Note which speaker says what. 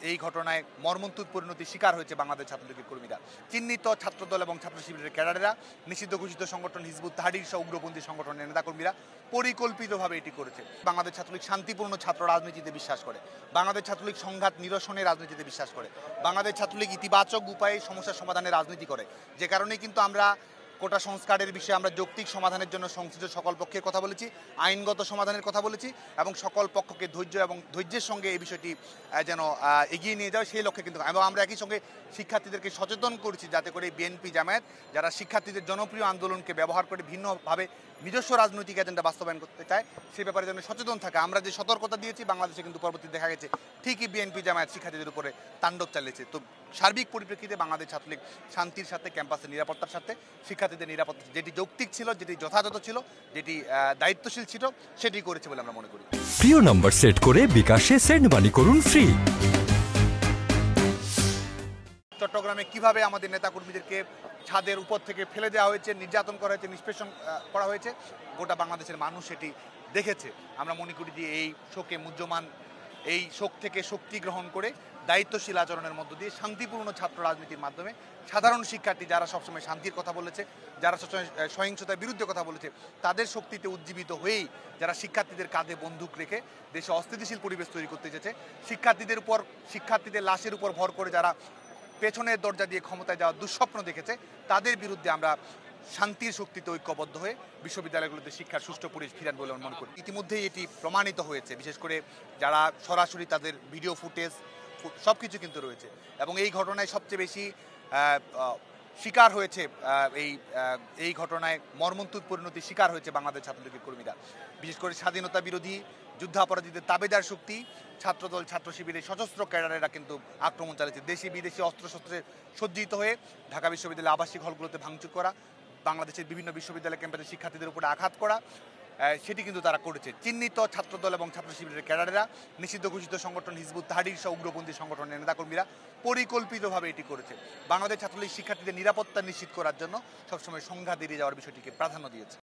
Speaker 1: এই ঘটনায় মর্মন্তুদ পরিণতির শিকার হয়েছে বাংলাদেশ ছাত্রলীগের কর্মীরা। চিহ্নিত ছাত্রদল এবং ছাত্র শিবিরের ক্যাডারেরা, নিষিদ্ধ ঘোষিত সংগঠন হিজবুত তাহরির সহ উগ্রপন্থী সংগঠনের নেতাকর্মীরা পরিকল্পিতভাবে এটি করেছে। বাংলাদেশ ছাত্রলীগ শান্তিপূর্ণ ছাত্র রাজনীতিতে বিশ্বাস করে, বাংলাদেশ ছাত্রলীগ সংঘাত নিরসনের রাজনীতিতে বিশ্বাস করে, বাংলাদেশ ছাত্রলীগ ইতিবাচক উপায়ে সমস্যার সমাধানের রাজনীতি করে। যে কারণে কিন্তু আমরা কোটা সংস্কারের বিষয়ে আমরা যৌক্তিক সমাধানের জন্য সংশ্লিষ্ট সকল পক্ষের কথা বলেছি, আইনগত সমাধানের কথা বলেছি এবং সকল পক্ষকে ধৈর্য এবং ধৈর্যের সঙ্গে এই বিষয়টি যেন এগিয়ে নিয়ে যাওয়া সেই লক্ষ্যে কিন্তু এবং আমরা একই সঙ্গে শিক্ষার্থীদেরকে সচেতন করেছি যাতে করে বিএনপি জামায়াত যারা শিক্ষার্থীদের জনপ্রিয় আন্দোলনকে ব্যবহার করে ভিন্নভাবে নিজস্ব রাজনৈতিক এজেন্ডা বাস্তবায়ন করতে চায় সেই ব্যাপারে যেন সচেতন থাকে। আমরা যে সতর্কতা দিয়েছি বাংলাদেশে কিন্তু পরবর্তী দেখা গেছে ঠিকই বিএনপি জামায়াত শিক্ষার্থীদের উপরে তাণ্ডব চালিয়েছে। তো সার্বিক পরিপ্রেক্ষিতে বাংলাদেশ ছাত্রলীগ শান্তির সাথে ক্যাম্পাসের নিরাপত্তার সাথে শিক্ষার্থীদের নিরাপত্তা যেটি যৌক্তিক ছিল, যেটি যথাযথ ছিল, যেটি দায়িত্বশীল ছিল সেটি করেছে বলে আমরা মনে করি।
Speaker 2: প্রিয় নাম্বার সেট করে বিকাশে সেন্ড মানি করুন ফ্রি।
Speaker 1: চট্টগ্রামে কিভাবে আমাদের নেতাকর্মীদেরকে ছাদের উপর থেকে ফেলে দেওয়া হয়েছে, নির্যাতন করা হয়েছে, নিষ্পেষণ করা হয়েছে, গোটা বাংলাদেশের মানুষ সেটি দেখেছে। আমরা মনে করি যে এই শোকে মুহ্যমান এই শোক থেকে শক্তি গ্রহণ করে দায়িত্বশীল আচরণের মধ্য দিয়ে শান্তিপূর্ণ ছাত্র রাজনীতির মাধ্যমে সাধারণ শিক্ষার্থী যারা সবসময় শান্তির কথা বলেছে, যারা সবসময় সহিংসতার বিরুদ্ধে কথা বলেছে, তাদের শক্তিতে উজ্জীবিত হয়েই যারা শিক্ষার্থীদের কাঁধে বন্দুক রেখে দেশে অস্থিতিশীল পরিবেশ তৈরি করতে চেয়েছে, শিক্ষার্থীদের লাশের উপর ভর করে যারা পেছনের দরজা দিয়ে ক্ষমতায় যাওয়ার দুঃস্বপ্ন দেখেছে, তাদের বিরুদ্ধে আমরা শান্তির শক্তিতে ঐক্যবদ্ধ হয়ে বিশ্ববিদ্যালয়গুলোতে শিক্ষার সুষ্ঠু পরিবেশ ফিরান বলে মনে করি। ইতিমধ্যেই এটি প্রমাণিত হয়েছে, বিশেষ করে যারা সরাসরি তাদের ভিডিও ফুটেজ সব কিছু কিন্তু রয়েছে এবং এই ঘটনায় সবচেয়ে বেশি শিকার হয়েছে এই ঘটনায় মর্মন্তুদ পরিণতির শিকার হয়েছে বাংলাদেশ ছাত্রলীগের কর্মীরা। বিশেষ করে স্বাধীনতা বিরোধী যুদ্ধাপরাধীদের তাবেদার শক্তি ছাত্রদল ছাত্র শিবিরের সশস্ত্র ক্যাডারেরা কিন্তু আক্রমণ চালিয়েছে। দেশি বিদেশি অস্ত্রশস্ত্রে সজ্জিত হয়ে ঢাকা বিশ্ববিদ্যালয়ের আবাসিক হলগুলোতে ভাঙচুর করা, বাংলাদেশের বিভিন্ন বিশ্ববিদ্যালয় ক্যাম্পাসে শিক্ষার্থীদের উপরে আঘাত করা, সেটি কিন্তু তারা করেছে। চিহ্নিত ছাত্রদল এবং ছাত্র শিবিরের ক্যাডারেরা, নিষিদ্ধ ঘোষিত সংগঠন হিজবুত তাহরির সহ উগ্রপন্থী সংগঠনের নেতাকর্মীরা পরিকল্পিতভাবে এটি করেছে। বাংলাদেশ ছাত্রলীগ শিক্ষার্থীদের নিরাপত্তা নিশ্চিত করার জন্য সবসময় সংঘাত এড়িয়ে যাওয়ার বিষয়টিকে প্রাধান্য দিয়েছে।